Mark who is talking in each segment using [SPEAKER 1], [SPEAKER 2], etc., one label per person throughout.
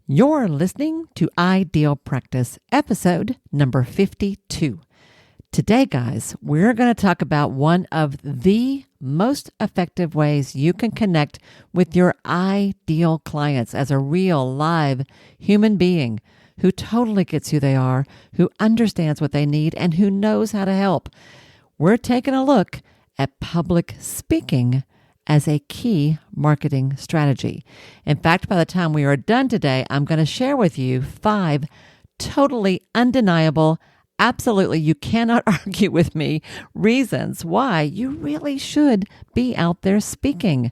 [SPEAKER 1] You're listening to Ideal Practice, episode number 52. Today, guys, we're going to talk about one of the most effective ways you can connect with your ideal clients as a real, live human being who totally gets who they are, who understands what they need, and who knows how to help. We're taking a look at public speaking as a key marketing strategy. In fact, by the time we are done today, I'm going to share with you 5 totally undeniable, absolutely you cannot argue with me, reasons why you really should be out there speaking.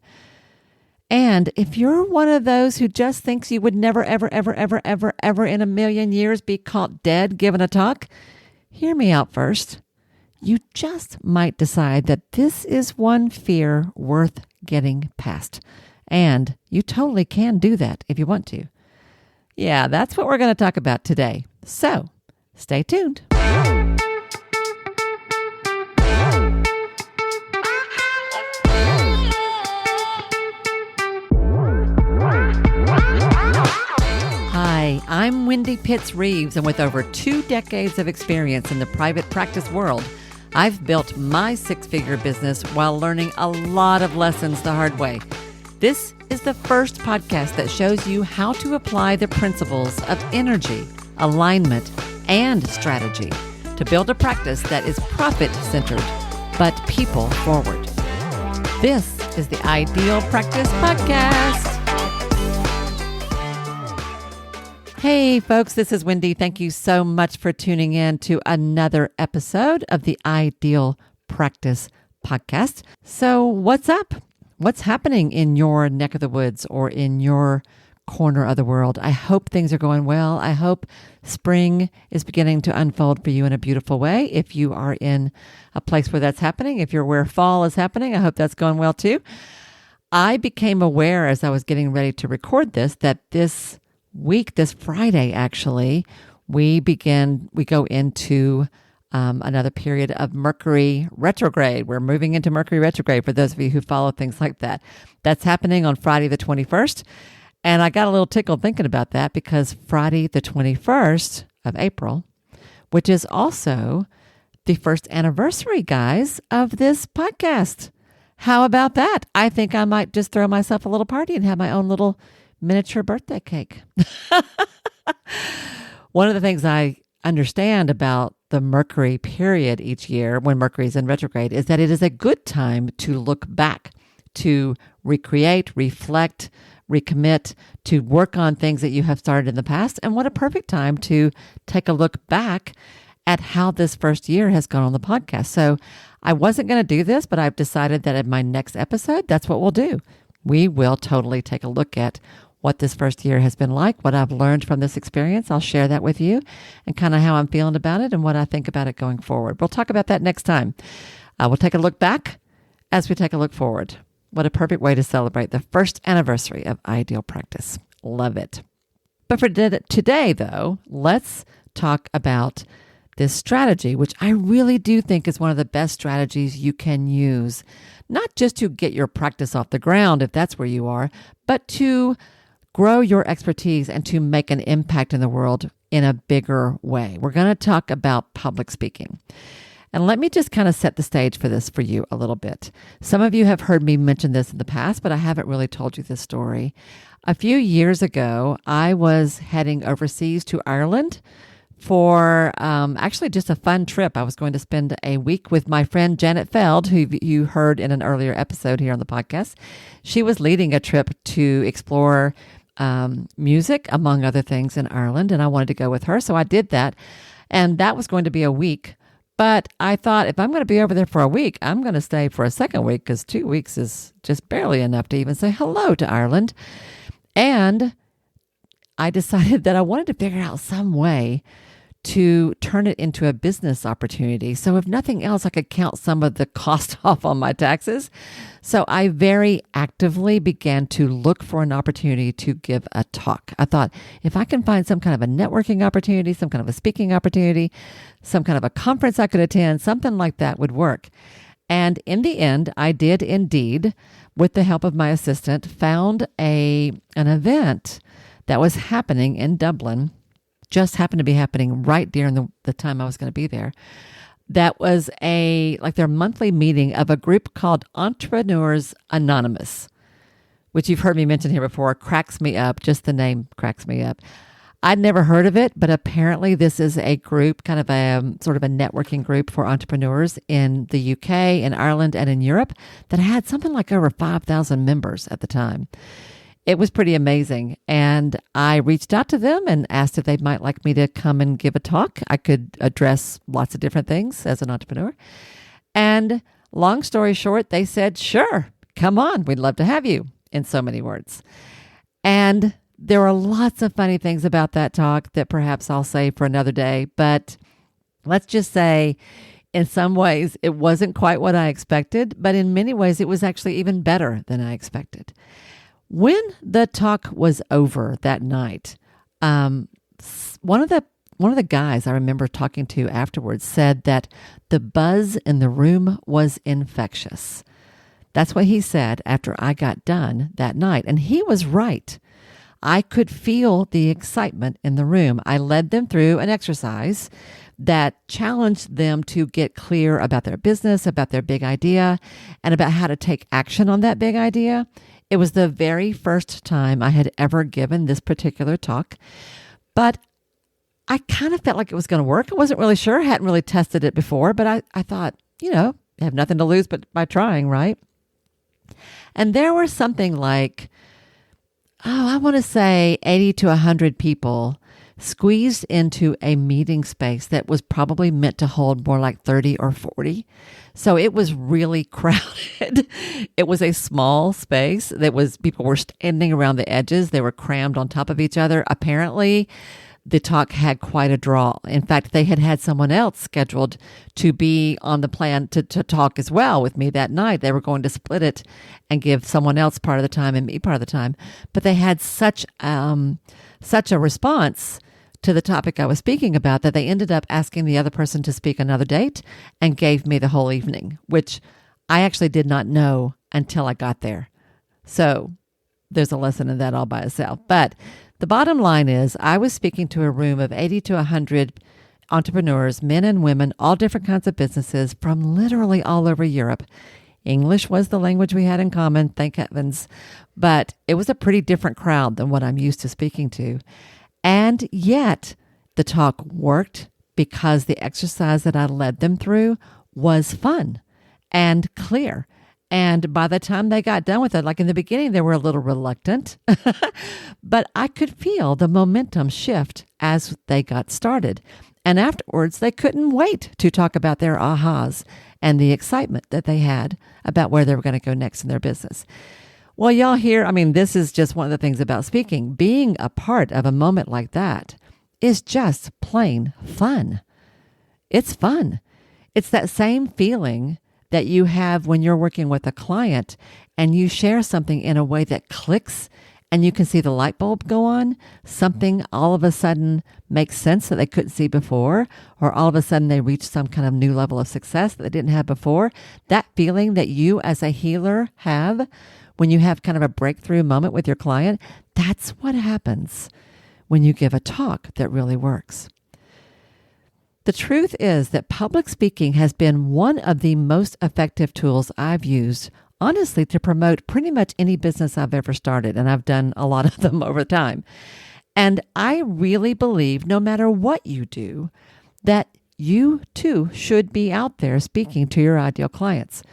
[SPEAKER 1] And if you're one of those who just thinks you would never, ever in a million years be caught dead giving a talk, hear me out first. You just might decide that this is one fear worth getting past. And you totally can do that if you want to. Yeah, that's what we're going to talk about today. So, stay tuned. Hi, I'm Wendy Pitts Reeves, and with over 2 decades of experience in the private practice world, I've built my 6-figure business while learning a lot of lessons the hard way. This is the first podcast that shows you how to apply the principles of energy, alignment, and strategy to build a practice that is profit-centered, but people-forward. This is the Ideal Practice Podcast. Hey folks, this is Wendy. Thank you so much for tuning in to another episode of the Ideal Practice Podcast. So what's up? What's happening in your neck of the woods or in your corner of the world? I hope things are going well. I hope spring is beginning to unfold for you in a beautiful way. If you are in a place where that's happening, if you're where fall is happening, I hope that's going well too. I became aware as I was getting ready to record this that this Friday, actually, we go into another period of Mercury retrograde. We're moving into Mercury retrograde for those of you who follow things like that. That's happening on Friday the 21st. And I got a little tickled thinking about that because Friday the 21st of April, which is also the first anniversary, guys, of this podcast. How about that? I think I might just throw myself a little party and have my own little miniature birthday cake. One of the things I understand about the Mercury period each year when Mercury is in retrograde is that it is a good time to look back, to recreate, reflect, recommit, to work on things that you have started in the past. And what a perfect time to take a look back at how this first year has gone on the podcast. So I wasn't going to do this, but I've decided that in my next episode, that's what we'll do. We will totally take a look at what this first year has been like, what I've learned from this experience. I'll share that with you and kind of how I'm feeling about it and what I think about it going forward. We'll talk about that next time. We'll take a look back as we take a look forward. What a perfect way to celebrate the first anniversary of Ideal Practice. Love it. But for today, though, let's talk about this strategy, which I really do think is one of the best strategies you can use, not just to get your practice off the ground, if that's where you are, but to grow your expertise and to make an impact in the world in a bigger way. We're going to talk about public speaking. And let me just kind of set the stage for this for you a little bit. Some of you have heard me mention this in the past, but I haven't really told you this story. A few years ago, I was heading overseas to Ireland for actually just a fun trip. I was going to spend a week with my friend Janet Feld, who you heard in an earlier episode here on the podcast. She was leading a trip to explore music, among other things, in Ireland, and I wanted to go with her, so I did that. And that was going to be a week. But I thought, if I'm going to be over there for a week, I'm going to stay for a second week because 2 weeks is just barely enough to even say hello to Ireland. And I decided that I wanted to figure out some way to turn it into a business opportunity. So if nothing else, I could count some of the cost off on my taxes. So I very actively began to look for an opportunity to give a talk. I thought, if I can find some kind of a networking opportunity, some kind of a speaking opportunity, some kind of a conference I could attend, something like that would work. And in the end, I did indeed, with the help of my assistant, found an event that was happening in Dublin, just happened to be happening right during the time I was going to be there. That was their monthly meeting of a group called Entrepreneurs Anonymous, which you've heard me mention here before. Cracks me up. Just the name cracks me up. I'd never heard of it, but apparently this is a group, kind of a sort of a networking group for entrepreneurs in the UK, in Ireland, and in Europe that had something like over 5,000 members at the time. It was pretty amazing. And I reached out to them and asked if they might like me to come and give a talk. I could address lots of different things as an entrepreneur. And long story short, they said, sure, come on, we'd love to have you, in so many words. And there are lots of funny things about that talk that perhaps I'll save for another day. But let's just say, in some ways, it wasn't quite what I expected, but in many ways, it was actually even better than I expected. When the talk was over that night, one of the guys I remember talking to afterwards said that the buzz in the room was infectious. That's what he said after I got done that night, and he was right. I could feel the excitement in the room. I led them through an exercise that challenged them to get clear about their business, about their big idea, and about how to take action on that big idea. It was the very first time I had ever given this particular talk, but I kind of felt like it was going to work. I wasn't really sure. I hadn't really tested it before, but I thought, I have nothing to lose but by trying, right? And there were something like, I want to say 80 to 100 people squeezed into a meeting space that was probably meant to hold more like 30 or 40. So it was really crowded. It was a small space. People were standing around the edges. They were crammed on top of each other. Apparently, the talk had quite a draw. In fact, they had someone else scheduled to be on the plan to talk as well with me that night. They were going to split it and give someone else part of the time and me part of the time. But they had such a response to the topic I was speaking about that they ended up asking the other person to speak another date and gave me the whole evening, which I actually did not know until I got there. So there's a lesson in that all by itself. But the bottom line is I was speaking to a room of 80 to 100 entrepreneurs, men and women, all different kinds of businesses from literally all over Europe. English was the language we had in common, thank heavens. But it was a pretty different crowd than what I'm used to speaking to. And yet the talk worked because the exercise that I led them through was fun and clear. And by the time they got done with it, like in the beginning, they were a little reluctant, but I could feel the momentum shift as they got started. And afterwards, they couldn't wait to talk about their ahas and the excitement that they had about where they were going to go next in their business. Well, y'all hear, this is just one of the things about speaking. Being a part of a moment like that is just plain fun. It's fun. It's that same feeling that you have when you're working with a client and you share something in a way that clicks and you can see the light bulb go on. Something all of a sudden makes sense that they couldn't see before, or all of a sudden they reach some kind of new level of success that they didn't have before. That feeling that you as a healer have when you have kind of a breakthrough moment with your client, that's what happens when you give a talk that really works. The truth is that public speaking has been one of the most effective tools I've used, honestly, to promote pretty much any business I've ever started, and I've done a lot of them over time. And I really believe no matter what you do, that you too should be out there speaking to your ideal clients.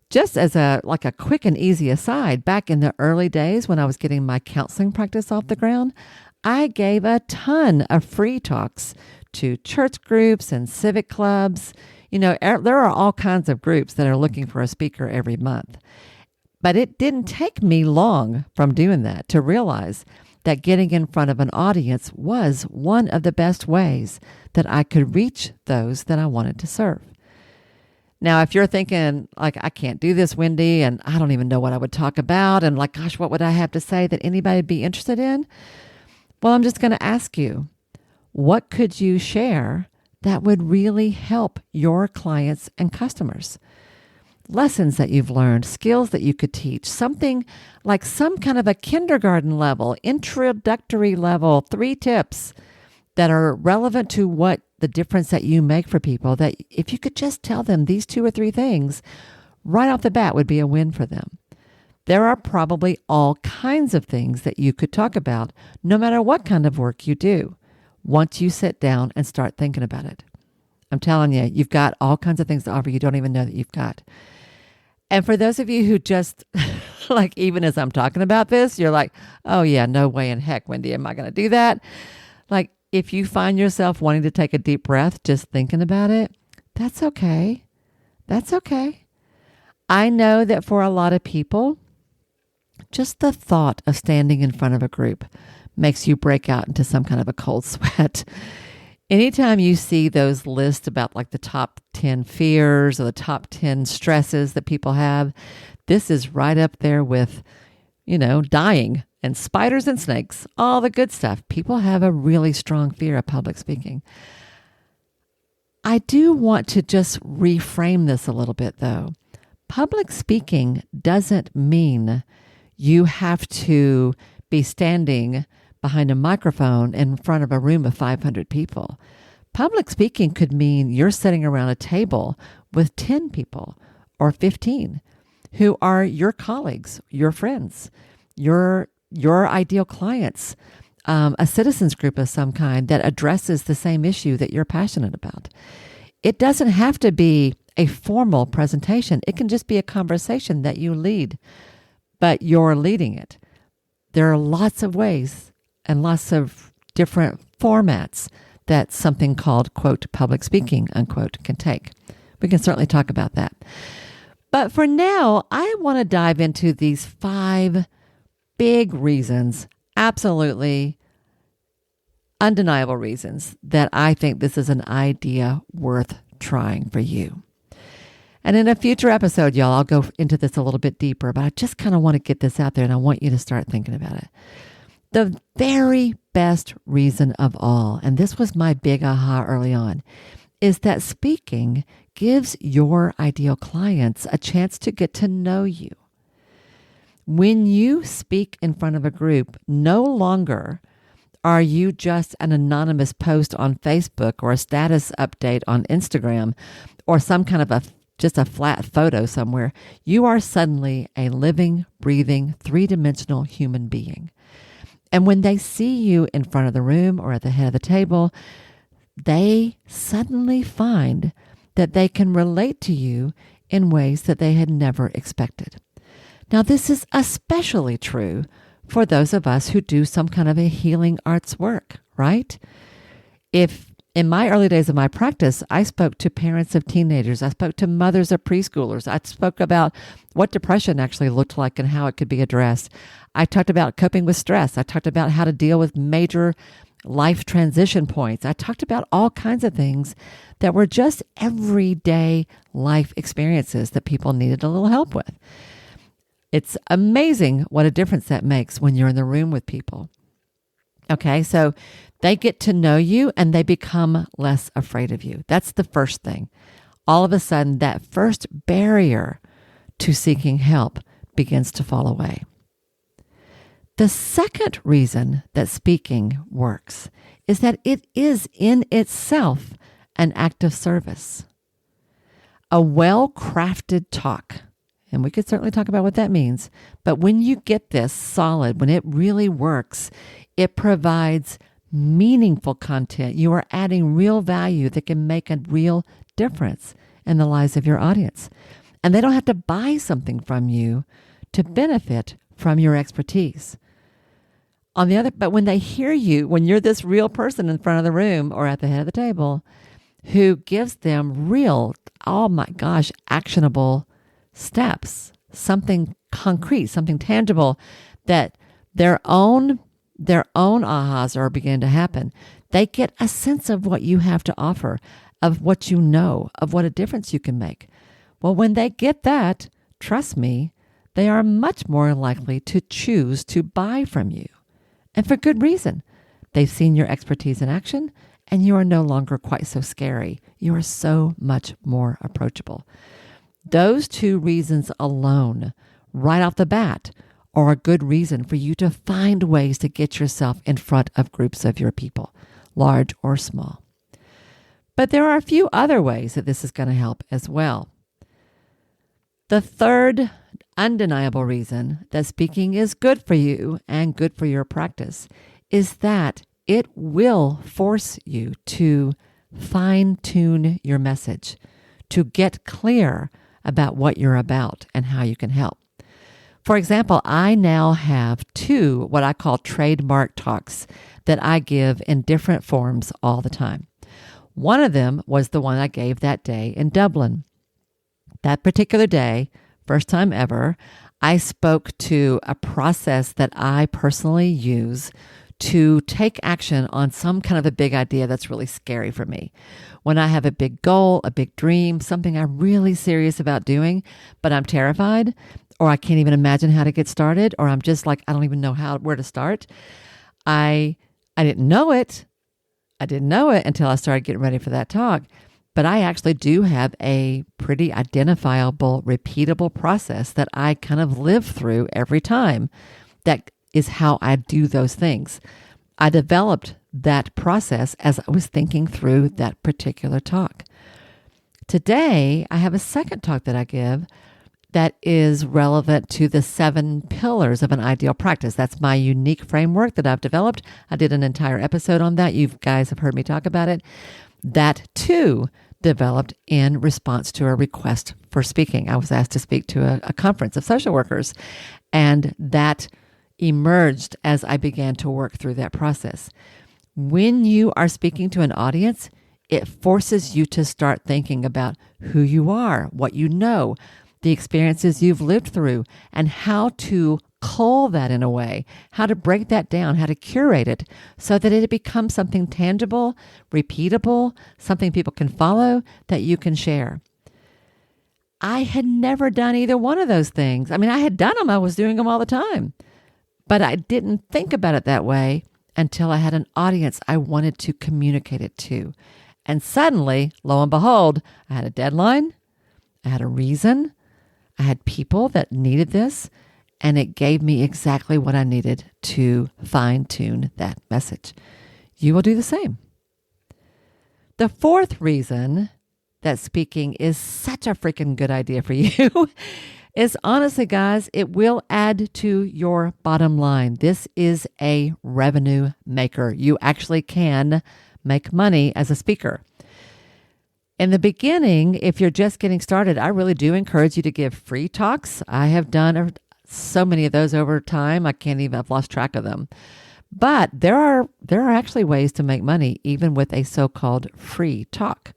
[SPEAKER 1] Just as a quick and easy aside, back in the early days when I was getting my counseling practice off the ground, I gave a ton of free talks to church groups and civic clubs. There are all kinds of groups that are looking for a speaker every month. But it didn't take me long from doing that to realize that getting in front of an audience was one of the best ways that I could reach those that I wanted to serve. Now, if you're thinking, I can't do this, Wendy, and I don't even know what I would talk about, and gosh, what would I have to say that anybody would be interested in? Well, I'm just going to ask you, what could you share that would really help your clients and customers? lessons that you've learned, skills that you could teach, something like some kind of a kindergarten level, introductory level, 3 tips that are relevant to what the difference that you make for people, that if you could just tell them these 2 or 3 things right off the bat would be a win for them. There are probably all kinds of things that you could talk about, no matter what kind of work you do, once you sit down and start thinking about it. I'm telling you, you've got all kinds of things to offer you don't even know that you've got. And for those of you who just, like, even as I'm talking about this, you're like, oh yeah, no way in heck, Wendy, am I going to do that? Like, if you find yourself wanting to take a deep breath just thinking about it, that's okay. That's okay. I know that for a lot of people, just the thought of standing in front of a group makes you break out into some kind of a cold sweat. Anytime you see those lists about like the top 10 fears or the top 10 stresses that people have, this is right up there with, dying and spiders and snakes, all the good stuff. People have a really strong fear of public speaking. I do want to just reframe this a little bit though. Public speaking doesn't mean you have to be standing behind a microphone in front of a room of 500 people. Public speaking could mean you're sitting around a table with 10 people or 15 who are your colleagues, your friends, your ideal clients, a citizens group of some kind that addresses the same issue that you're passionate about. It doesn't have to be a formal presentation. It can just be a conversation that you lead, but you're leading it. There are lots of ways and lots of different formats that something called, quote, public speaking, unquote, can take. We can certainly talk about that. But for now, I want to dive into these 5 big reasons, absolutely undeniable reasons, that I think this is an idea worth trying for you. And in a future episode, y'all, I'll go into this a little bit deeper, but I just kind of want to get this out there and I want you to start thinking about it. The very best reason of all, and this was my big aha early on, is that speaking gives your ideal clients a chance to get to know you. When you speak in front of a group, no longer are you just an anonymous post on Facebook or a status update on Instagram or some kind of just a flat photo somewhere. You are suddenly a living, breathing, 3-dimensional human being. And when they see you in front of the room or at the head of the table, they suddenly find that they can relate to you in ways that they had never expected. Now, this is especially true for those of us who do some kind of a healing arts work, right? If in my early days of my practice, I spoke to parents of teenagers, I spoke to mothers of preschoolers, I spoke about what depression actually looked like and how it could be addressed. I talked about coping with stress. I talked about how to deal with major life transition points. I talked about all kinds of things that were just everyday life experiences that people needed a little help with. It's amazing what a difference that makes when you're in the room with people. Okay, so they get to know you and they become less afraid of you. That's the first thing. All of a sudden, that first barrier to seeking help begins to fall away. The second reason that speaking works is that it is in itself an act of service. A well-crafted talk, and we could certainly talk about what that means, but when you get this solid, when it really works, it provides meaningful content. You are adding real value that can make a real difference in the lives of your audience. And they don't have to buy something from you to benefit from your expertise. But when they hear you, when you're this real person in front of the room or at the head of the table who gives them real, oh my gosh, actionable steps, something concrete, something tangible that their own ahas are beginning to happen. They get a sense of what you have to offer, of what you know, of what a difference you can make. Well, when they get that, trust me, they are much more likely to choose to buy from you. And for good reason. They've seen your expertise in action, and you are no longer quite so scary. You are so much more approachable. Those two reasons alone, right off the bat, are a good reason for you to find ways to get yourself in front of groups of your people, large or small. But there are a few other ways that this is going to help as well. The third undeniable reason that speaking is good for you and good for your practice is that it will force you to fine-tune your message, to get clear about what you're about and how you can help. For example, I now have 2 what I call trademark talks that I give in different forms all the time. One of them was the one I gave that day in Dublin. That particular day, first time ever, I spoke to a process that I personally use to take action on some kind of a big idea that's really scary for me. When I have a big goal, a big dream, something I'm really serious about doing, but I'm terrified, or I can't even imagine how to get started, or I'm just like, I don't even know where to start. I didn't know it. I didn't know it until I started getting ready for that talk. But I actually do have a pretty identifiable, repeatable process that I kind of live through every time. That is how I do those things. I developed that process as I was thinking through that particular talk. Today, I have a second talk that I give that is relevant to the 7 pillars of an ideal practice. That's my unique framework that I've developed. I did an entire episode on that. You guys have heard me talk about it. That too developed in response to a request for speaking. I was asked to speak to a conference of social workers, and that emerged as I began to work through that process. When you are speaking to an audience, it forces you to start thinking about who you are, what you know, the experiences you've lived through, and how to cull that in a way, how to break that down, how to curate it so that it becomes something tangible, repeatable, something people can follow, that you can share. I had never done either one of those things. I mean, I had done them. I was doing them all the time. But I didn't think about it that way until I had an audience I wanted to communicate it to. And suddenly, lo and behold, I had a deadline, I had a reason, I had people that needed this, and it gave me exactly what I needed to fine-tune that message. You will do the same. The fourth reason that speaking is such a freaking good idea for you is, honestly, guys, it will add to your bottom line. This is a revenue maker. You actually can make money as a speaker. In the beginning, if you're just getting started, I really do encourage you to give free talks. I have done so many of those over time. I've lost track of them. But there are actually ways to make money even with a so-called free talk.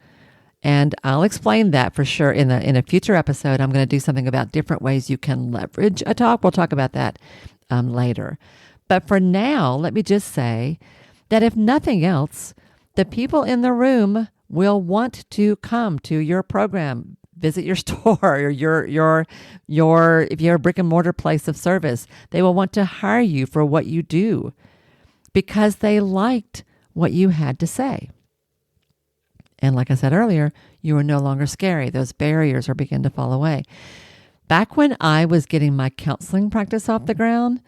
[SPEAKER 1] And I'll explain that for sure in a future episode. I'm going to do something about different ways you can leverage a talk. We'll talk about that later. But for now, let me just say that if nothing else, the people in the room will want to come to your program, visit your store or your if you're a brick and mortar place of service. They will want to hire you for what you do because they liked what you had to say. And like I said earlier, you are no longer scary. Those barriers are beginning to fall away. Back when I was getting my counseling practice off the ground,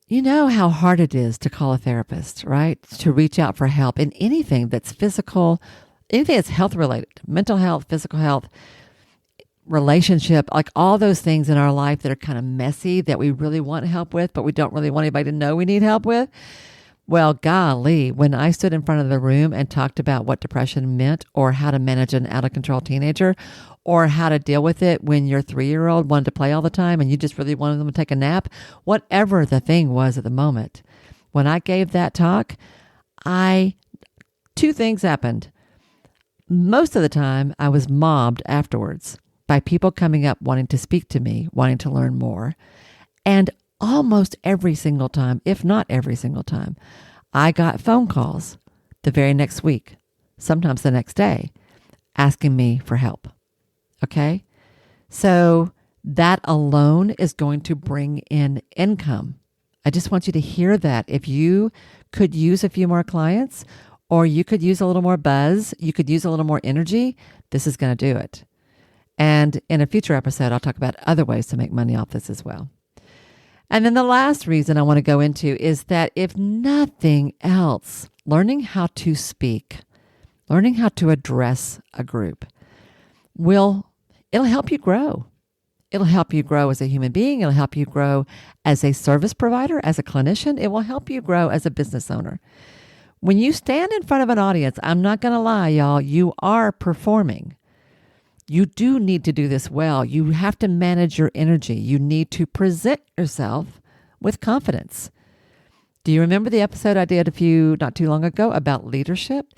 [SPEAKER 1] you know how hard it is to call a therapist, right? To reach out for help in anything that's physical, anything that's health related, mental health, physical health, relationship, like all those things in our life that are kind of messy that we really want help with, but we don't really want anybody to know we need help with. Well, golly, when I stood in front of the room and talked about what depression meant or how to manage an out of control teenager or how to deal with it when your 3-year-old wanted to play all the time and you just really wanted them to take a nap, whatever the thing was at the moment, when I gave that talk, 2 things happened. Most of the time, I was mobbed afterwards by people coming up wanting to speak to me, wanting to learn more. And almost every single time, if not every single time, I got phone calls the very next week, sometimes the next day, asking me for help. Okay? So that alone is going to bring in income. I just want you to hear that. If you could use a few more clients, or you could use a little more buzz, you could use a little more energy, this is going to do it. And in a future episode, I'll talk about other ways to make money off this as well. And then the last reason I want to go into is that if nothing else, learning how to speak, learning how to address a group it'll help you grow. It'll help you grow as a human being. It'll help you grow as a service provider, as a clinician. It will help you grow as a business owner. When you stand in front of an audience, I'm not going to lie, y'all, you are performing. You do need to do this well. You have to manage your energy. You need to present yourself with confidence. Do you remember the episode I did not too long ago about leadership?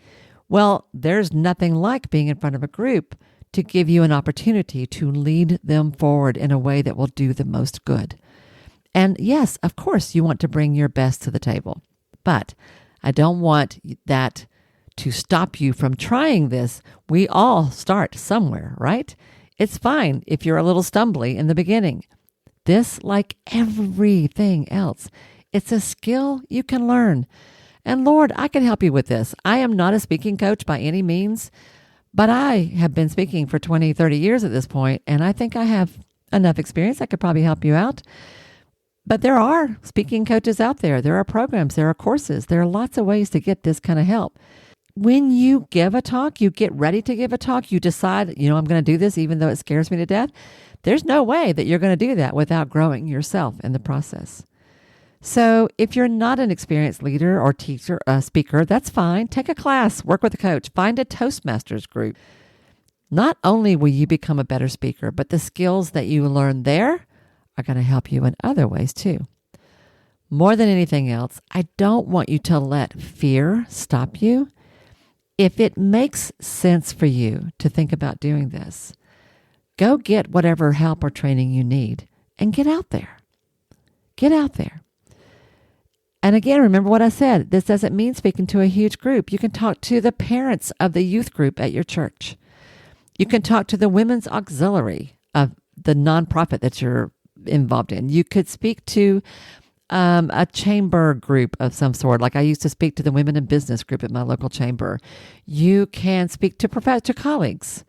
[SPEAKER 1] Well, there's nothing like being in front of a group to give you an opportunity to lead them forward in a way that will do the most good. And yes, of course, you want to bring your best to the table, but I don't want that to stop you from trying this. We all start somewhere, right? It's fine if you're a little stumbly in the beginning. This, like everything else, it's a skill you can learn. And Lord, I can help you with this. I am not a speaking coach by any means, but I have been speaking for 20, 30 years at this point, and I think I have enough experience. I could probably help you out. But there are speaking coaches out there. There are programs. There are courses. There are lots of ways to get this kind of help. When you give a talk, you get ready to give a talk, you decide, I'm going to do this even though it scares me to death. There's no way that you're going to do that without growing yourself in the process. So if you're not an experienced leader or teacher, speaker, that's fine. Take a class, work with a coach, find a Toastmasters group. Not only will you become a better speaker, but the skills that you learn there are going to help you in other ways too. More than anything else, I don't want you to let fear stop you. If it makes sense for you to think about doing this, go get whatever help or training you need and get out there. Get out there. And again, remember what I said. This doesn't mean speaking to a huge group. You can talk to the parents of the youth group at your church. You can talk to the women's auxiliary of the nonprofit that you're involved in. You could speak to a chamber group of some sort. Like I used to speak to the Women in Business group at my local chamber. You can speak to colleagues.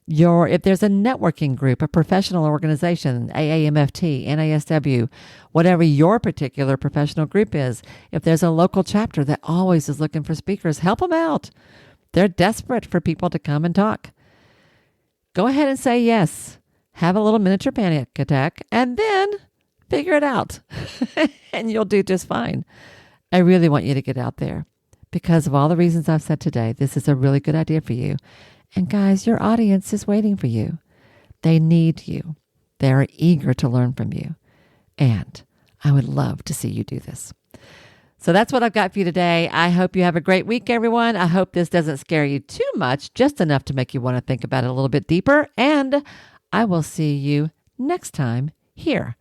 [SPEAKER 1] If there's a networking group, a professional organization, AAMFT, NASW, whatever your particular professional group is, if there's a local chapter that always is looking for speakers, help them out. They're desperate for people to come and talk. Go ahead and say yes. Have a little miniature panic attack, and then figure it out, and you'll do just fine. I really want you to get out there because of all the reasons I've said today. This is a really good idea for you. And guys, your audience is waiting for you. They need you. They are eager to learn from you. And I would love to see you do this. So that's what I've got for you today. I hope you have a great week, everyone. I hope this doesn't scare you too much, just enough to make you want to think about it a little bit deeper. And I will see you next time here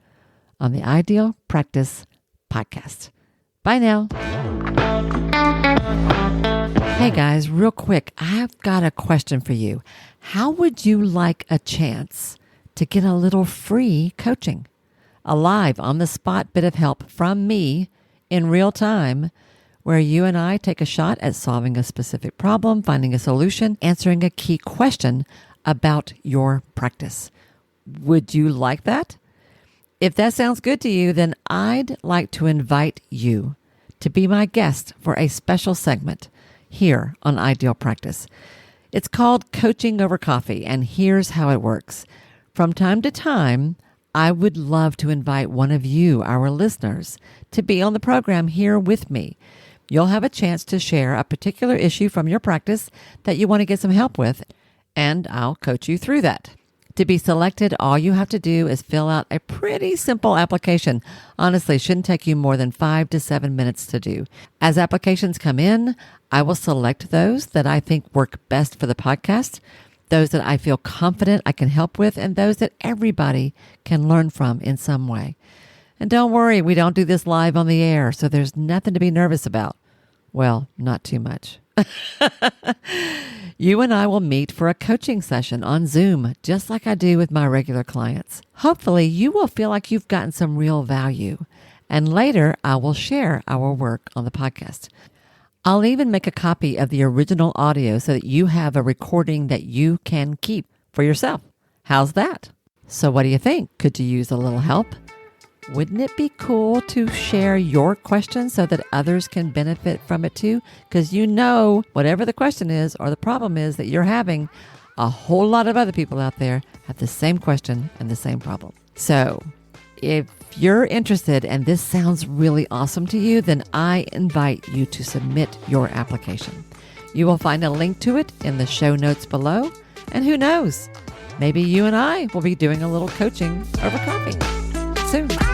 [SPEAKER 1] on the Ideal Practice Podcast. Bye now. Hey guys, real quick, I've got a question for you. How would you like a chance to get a little free coaching? A live on-the-spot bit of help from me in real time where you and I take a shot at solving a specific problem, finding a solution, answering a key question about your practice. Would you like that? If that sounds good to you, then I'd like to invite you to be my guest for a special segment here on Ideal Practice. It's called Coaching Over Coffee, and here's how it works. From time to time, I would love to invite one of you, our listeners, to be on the program here with me. You'll have a chance to share a particular issue from your practice that you want to get some help with, and I'll coach you through that. To be selected, all you have to do is fill out a pretty simple application. Honestly, it shouldn't take you more than 5 to 7 minutes to do. As applications come in, I will select those that I think work best for the podcast, those that I feel confident I can help with, and those that everybody can learn from in some way. And don't worry, we don't do this live on the air, so there's nothing to be nervous about. Well, not too much. You and I will meet for a coaching session on Zoom, just like I do with my regular clients. Hopefully, you will feel like you've gotten some real value. And later, I will share our work on the podcast. I'll even make a copy of the original audio so that you have a recording that you can keep for yourself. How's that? So what do you think? Could you use a little help? Wouldn't it be cool to share your question so that others can benefit from it too? Because whatever the question is or the problem is that you're having, a whole lot of other people out there have the same question and the same problem. So if you're interested and this sounds really awesome to you, then I invite you to submit your application. You will find a link to it in the show notes below. And who knows, maybe you and I will be doing a little coaching over coffee soon.